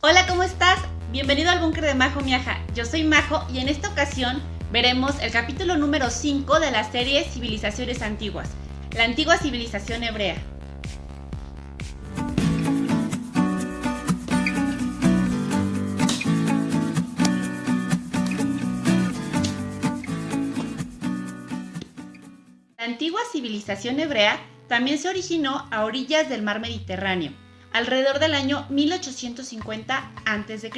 Hola, ¿cómo estás? Bienvenido al búnker de Majo Miaja. Yo soy Majo y en esta ocasión veremos el capítulo número 5 de la serie Civilizaciones Antiguas, la antigua civilización hebrea. La antigua civilización hebrea también se originó a orillas del mar Mediterráneo, alrededor del año 1850 a.C.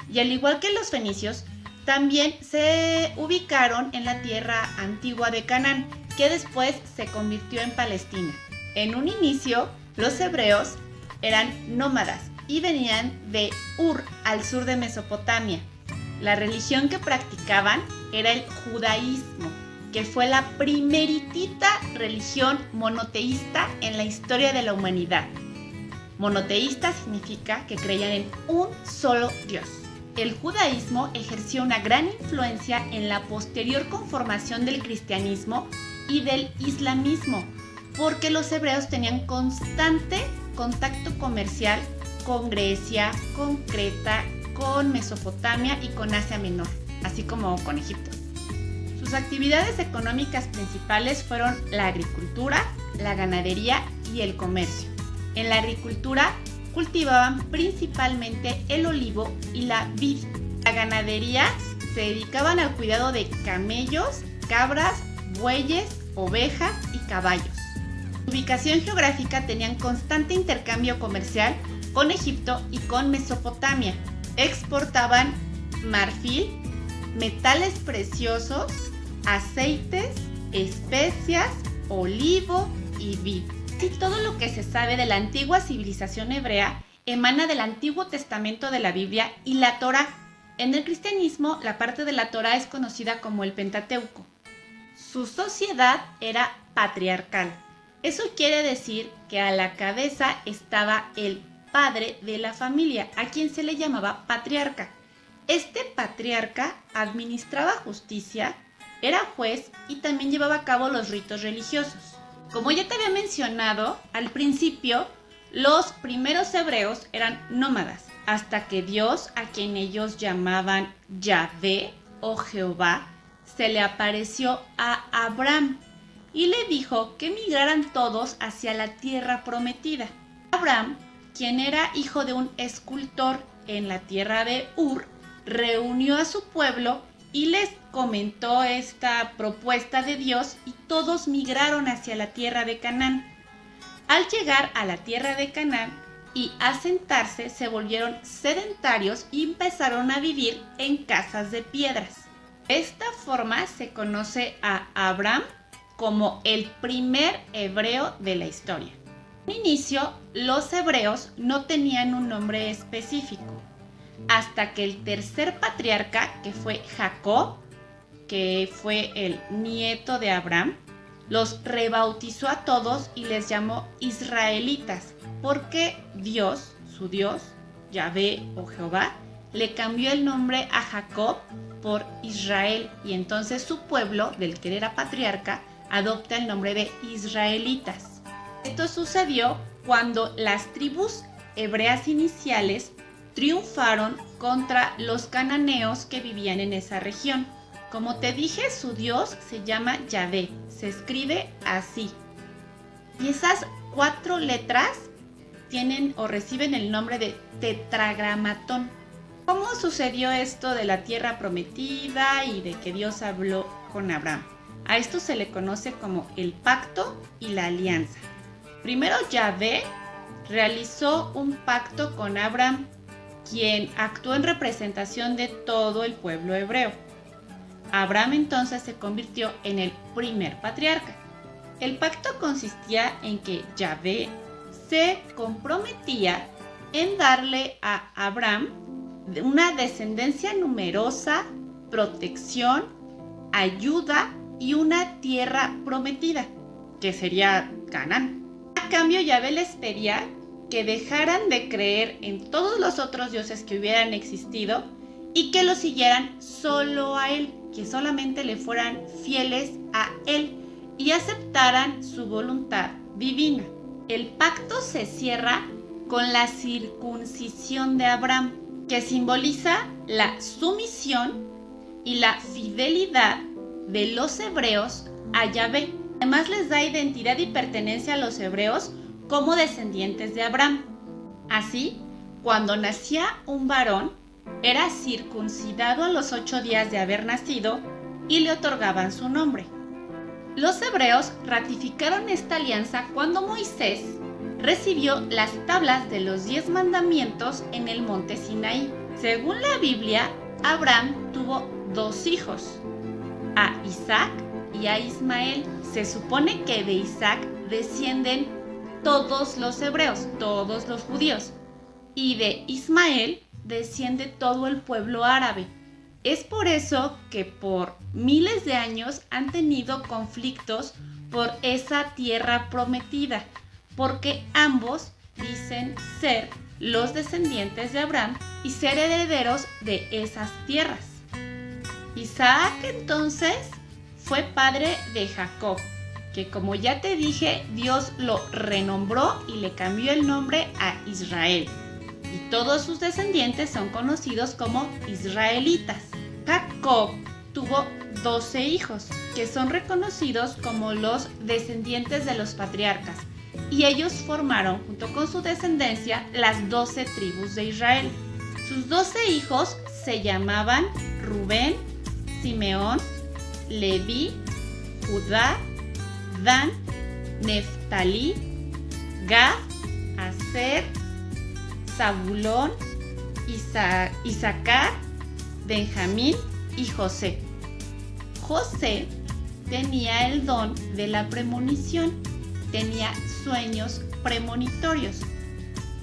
Y al igual que los fenicios, también se ubicaron en la tierra antigua de Canaán, que después se convirtió en Palestina. En un inicio, los hebreos eran nómadas y venían de Ur, al sur de Mesopotamia. La religión que practicaban era el judaísmo, que fue la primeritita religión monoteísta en la historia de la humanidad. Monoteísta significa que creían en un solo Dios. El judaísmo ejerció una gran influencia en la posterior conformación del cristianismo y del islamismo, porque los hebreos tenían constante contacto comercial con Grecia, con Creta, con Mesopotamia y con Asia Menor, así como con Egipto. Sus actividades económicas principales fueron la agricultura, la ganadería y el comercio. En la agricultura cultivaban principalmente el olivo y la vid. La ganadería se dedicaban al cuidado de camellos, cabras, bueyes, ovejas y caballos. Su ubicación geográfica tenían constante intercambio comercial con Egipto y con Mesopotamia. Exportaban marfil, metales preciosos, aceites, especias, olivo y vid. Y todo lo que se sabe de la antigua civilización hebrea emana del Antiguo Testamento de la Biblia y la Torá. En el cristianismo, la parte de la Torá es conocida como el Pentateuco. Su sociedad era patriarcal. Eso quiere decir que a la cabeza estaba el padre de la familia, a quien se le llamaba patriarca. Este patriarca administraba justicia, era juez y también llevaba a cabo los ritos religiosos. Como ya te había mencionado, al principio los primeros hebreos eran nómadas, hasta que Dios, a quien ellos llamaban Yahvé o Jehová, se le apareció a Abraham y le dijo que migraran todos hacia la tierra prometida. Abraham, quien era hijo de un escultor en la tierra de Ur, reunió a su pueblo y les comentó esta propuesta de Dios y todos migraron hacia la tierra de Canaán. Al llegar a la tierra de Canaán y asentarse, se volvieron sedentarios y empezaron a vivir en casas de piedras. De esta forma se conoce a Abraham como el primer hebreo de la historia. Al inicio, los hebreos no tenían un nombre específico, hasta que el tercer patriarca, que fue Jacob, que fue el nieto de Abraham, los rebautizó a todos y les llamó israelitas, porque Dios, su Dios, Yahvé o Jehová, le cambió el nombre a Jacob por Israel, y entonces su pueblo, del que era patriarca, adopta el nombre de israelitas. Esto sucedió cuando las tribus hebreas iniciales triunfaron contra los cananeos que vivían en esa región. Como te dije, su Dios se llama Yahvé, se escribe así. Y esas 4 letras tienen o reciben el nombre de tetragramatón. ¿Cómo sucedió esto de la tierra prometida y de que Dios habló con Abraham? A esto se le conoce como el pacto y la alianza. Primero, Yahvé realizó un pacto con Abraham, quien actuó en representación de todo el pueblo hebreo. Abraham entonces se convirtió en el primer patriarca. El pacto consistía en que Yahvé se comprometía en darle a Abraham una descendencia numerosa, protección, ayuda y una tierra prometida, que sería Canaán. A cambio, Yahvé les pedía que dejaran de creer en todos los otros dioses que hubieran existido y que lo siguieran solo a él, que solamente le fueran fieles a él y aceptaran su voluntad divina. El pacto se cierra con la circuncisión de Abraham, que simboliza la sumisión y la fidelidad de los hebreos a Yahvé. Además les da identidad y pertenencia a los hebreos como descendientes de Abraham. Así, cuando nacía un varón, era circuncidado a los 8 días de haber nacido y le otorgaban su nombre. Los hebreos ratificaron esta alianza cuando Moisés recibió las tablas de los 10 mandamientos en el monte Sinaí. Según la Biblia, Abraham tuvo 2 hijos, a Isaac y a Ismael. Se supone que de Isaac descienden todos los hebreos, todos los judíos, y de Ismael desciende todo el pueblo árabe. Es por eso que por miles de años han tenido conflictos por esa tierra prometida, porque ambos dicen ser los descendientes de Abraham y ser herederos de esas tierras. Isaac entonces fue padre de Jacob, que como ya te dije, Dios lo renombró y le cambió el nombre a Israel. Y todos sus descendientes son conocidos como israelitas. Jacob tuvo 12 hijos, que son reconocidos como los descendientes de los patriarcas, y ellos formaron, junto con su descendencia, las 12 tribus de Israel. Sus 12 hijos se llamaban Rubén, Simeón, Leví, Judá, Dan, Neftalí, Gad, Aser, Zabulón, Isaacar, Benjamín y José. José tenía el don de la premonición, tenía sueños premonitorios.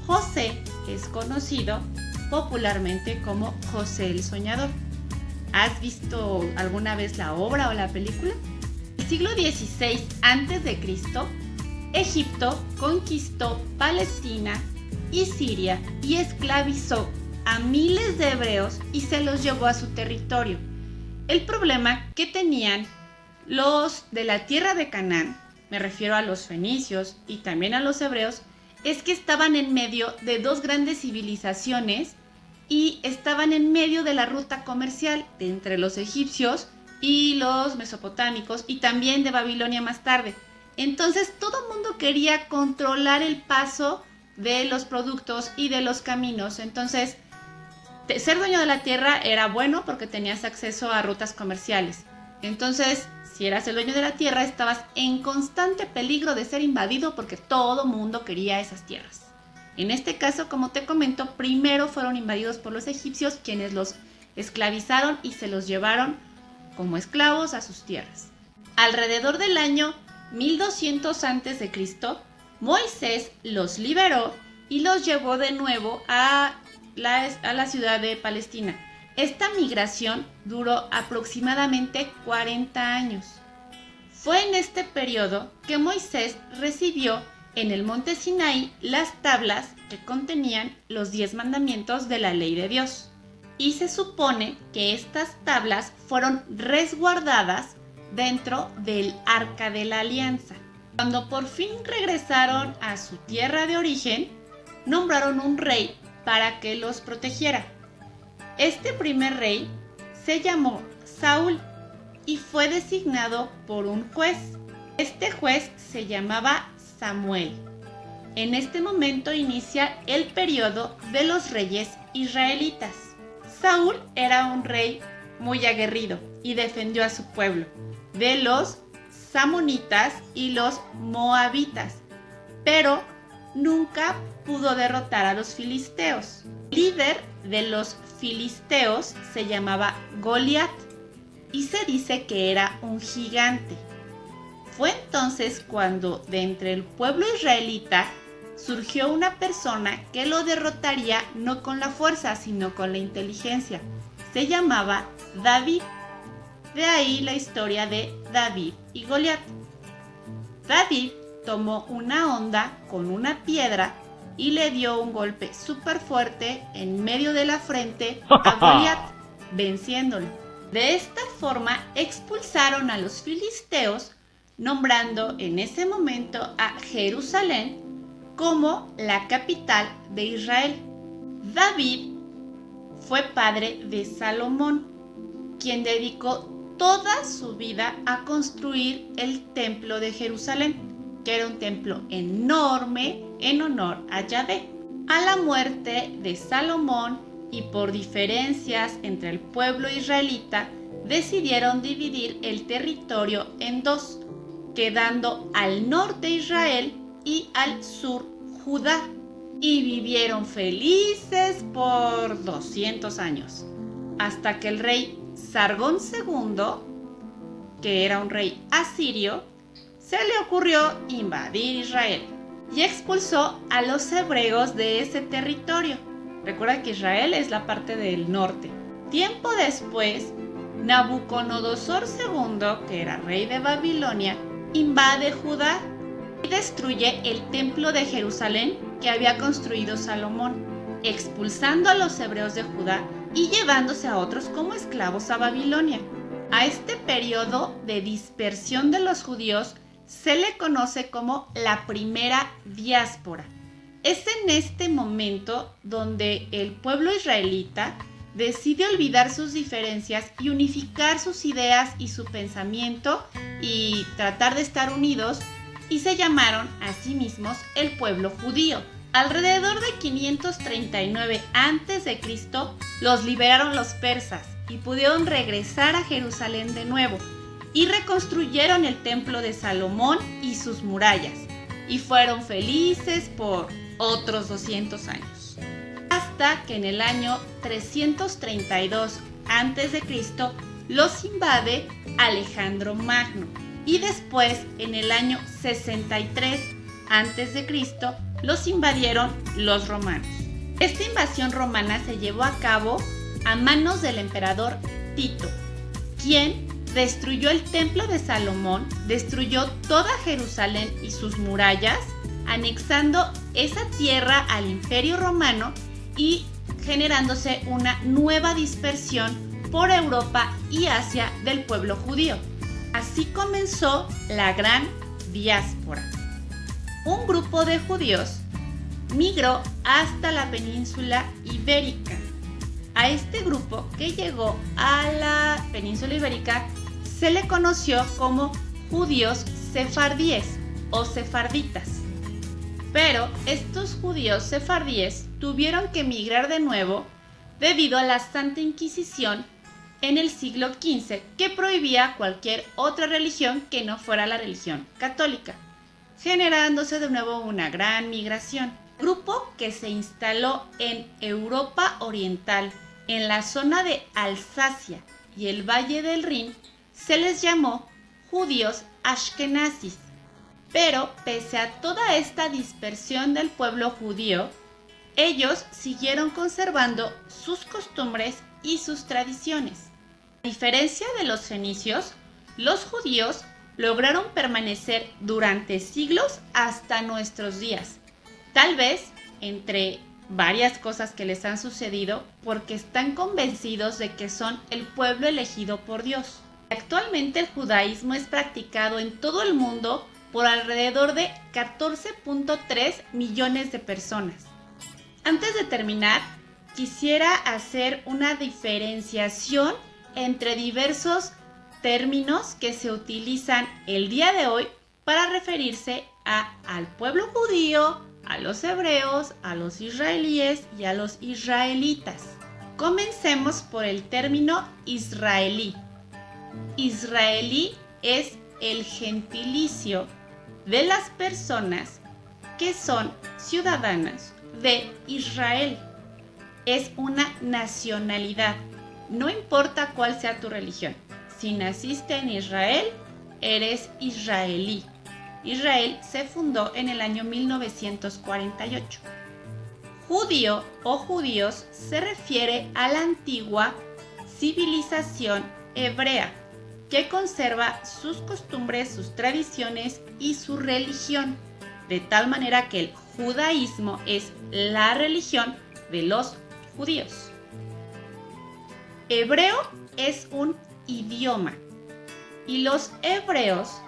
José es conocido popularmente como José el Soñador. ¿Has visto alguna vez la obra o la película? En el siglo XVI a.C., Egipto conquistó Palestina y Siria y esclavizó a miles de hebreos y se los llevó a su territorio. El problema que tenían los de la tierra de Canaán, me refiero a los fenicios y también a los hebreos, es que estaban en medio de 2 grandes civilizaciones y estaban en medio de la ruta comercial de entre los egipcios y los mesopotámicos y también de Babilonia más tarde. Entonces todo el mundo quería controlar el paso de los productos y de los caminos. Entonces ser dueño de la tierra era bueno porque tenías acceso a rutas comerciales. Entonces, si eras el dueño de la tierra, estabas en constante peligro de ser invadido porque todo mundo quería esas tierras. En este caso, como te comento, primero fueron invadidos por los egipcios, quienes los esclavizaron y se los llevaron como esclavos a sus tierras. Alrededor del año 1200 a.C., Moisés los liberó y los llevó de nuevo a la ciudad de Palestina. Esta migración duró aproximadamente 40 años. Fue en este periodo que Moisés recibió en el monte Sinaí las tablas que contenían los 10 mandamientos de la ley de Dios. Y se supone que estas tablas fueron resguardadas dentro del Arca de la Alianza. Cuando por fin regresaron a su tierra de origen, nombraron un rey para que los protegiera. Este primer rey se llamó Saúl y fue designado por un juez. Este juez se llamaba Samuel. En este momento inicia el periodo de los reyes israelitas. Saúl era un rey muy aguerrido y defendió a su pueblo de los samonitas y los moabitas, pero nunca pudo derrotar a los filisteos. El líder de los filisteos se llamaba Goliat y se dice que era un gigante. Fue entonces cuando de entre el pueblo israelita surgió una persona que lo derrotaría no con la fuerza, sino con la inteligencia. Se llamaba David. De ahí la historia de David y Goliat. David tomó una honda con una piedra y le dio un golpe súper fuerte en medio de la frente a Goliat, venciéndolo. De esta forma expulsaron a los filisteos, nombrando en ese momento a Jerusalén como la capital de Israel. David fue padre de Salomón, quien dedicó toda su vida a construir el templo de Jerusalén, que era un templo enorme en honor a Yahvé. A la muerte de Salomón y por diferencias entre el pueblo israelita, decidieron dividir el territorio en dos, quedando al norte Israel y al sur Judá, y vivieron felices por 200 años, hasta que el rey Sargón II, que era un rey asirio, se le ocurrió invadir Israel y expulsó a los hebreos de ese territorio. Recuerda que Israel es la parte del norte. Tiempo después, Nabucodonosor II, que era rey de Babilonia, invade Judá y destruye el templo de Jerusalén que había construido Salomón, expulsando a los hebreos de Judá y llevándose a otros como esclavos a Babilonia. A este periodo de dispersión de los judíos se le conoce como la primera diáspora. Es en este momento donde el pueblo israelita decide olvidar sus diferencias y unificar sus ideas y su pensamiento y tratar de estar unidos, y se llamaron a sí mismos el pueblo judío. Alrededor de 539 a.C. los liberaron los persas y pudieron regresar a Jerusalén de nuevo y reconstruyeron el templo de Salomón y sus murallas, y fueron felices por otros 200 años. Hasta que en el año 332 a.C. los invade Alejandro Magno, y después en el año 63 a.C. los invadieron los romanos. Esta invasión romana se llevó a cabo a manos del emperador Tito, quien destruyó el templo de Salomón, destruyó toda Jerusalén y sus murallas, anexando esa tierra al Imperio Romano y generándose una nueva dispersión por Europa y Asia del pueblo judío. Así comenzó la Gran Diáspora. Un grupo de judíos migró hasta la península ibérica. A este grupo que llegó a la península ibérica se le conoció como judíos sefardíes o sefarditas. Pero estos judíos sefardíes tuvieron que migrar de nuevo debido a la Santa Inquisición en el siglo XV, que prohibía cualquier otra religión que no fuera la religión católica, generándose de nuevo una gran migración. Grupo que se instaló en Europa Oriental, en la zona de Alsacia y el Valle del Rin, se les llamó judíos ashkenazis. Pero pese a toda esta dispersión del pueblo judío, ellos siguieron conservando sus costumbres y sus tradiciones. A diferencia de los fenicios, los judíos lograron permanecer durante siglos hasta nuestros días. Tal vez entre varias cosas que les han sucedido, porque están convencidos de que son el pueblo elegido por Dios. Actualmente el judaísmo es practicado en todo el mundo por alrededor de 14.3 millones de personas. Antes de terminar, quisiera hacer una diferenciación entre diversos términos que se utilizan el día de hoy para referirse al pueblo judío, a los hebreos, a los israelíes y a los israelitas. Comencemos por el término israelí. Israelí es el gentilicio de las personas que son ciudadanas de Israel. Es una nacionalidad, no importa cuál sea tu religión. Si naciste en Israel, eres israelí. Israel se fundó en el año 1948. Judío o judíos se refiere a la antigua civilización hebrea, que conserva sus costumbres, sus tradiciones y su religión, de tal manera que el judaísmo es la religión de los judíos. Hebreo es un idioma y los hebreos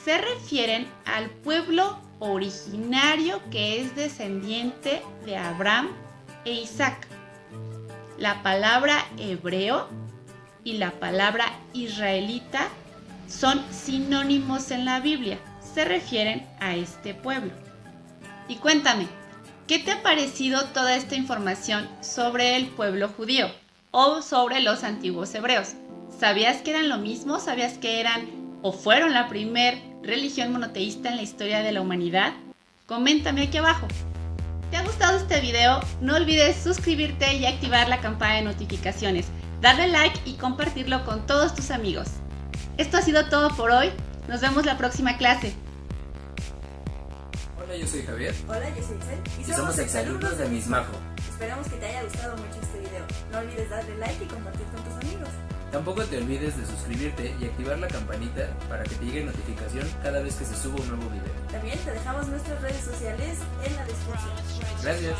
se refieren al pueblo originario que es descendiente de Abraham e Isaac. La palabra hebreo y la palabra israelita son sinónimos en la Biblia, se refieren a este pueblo. Y cuéntame, ¿qué te ha parecido toda esta información sobre el pueblo judío o sobre los antiguos hebreos? ¿Sabías que eran lo mismo? ¿Sabías que eran o fueron la primer religión monoteísta en la historia de la humanidad? Coméntame aquí abajo. ¿Te ha gustado este video? No olvides suscribirte y activar la campana de notificaciones, darle like y compartirlo con todos tus amigos. Esto ha sido todo por hoy. Nos vemos la próxima clase. Hola, yo soy Javier. Hola, yo soy Isel. Y somos exalumnos de Mismajo. Esperamos que te haya gustado mucho este video. No olvides darle like y compartir con tus amigos. Tampoco te olvides de suscribirte y activar la campanita para que te llegue notificación cada vez que se suba un nuevo video. También te dejamos nuestras redes sociales en la descripción. Gracias.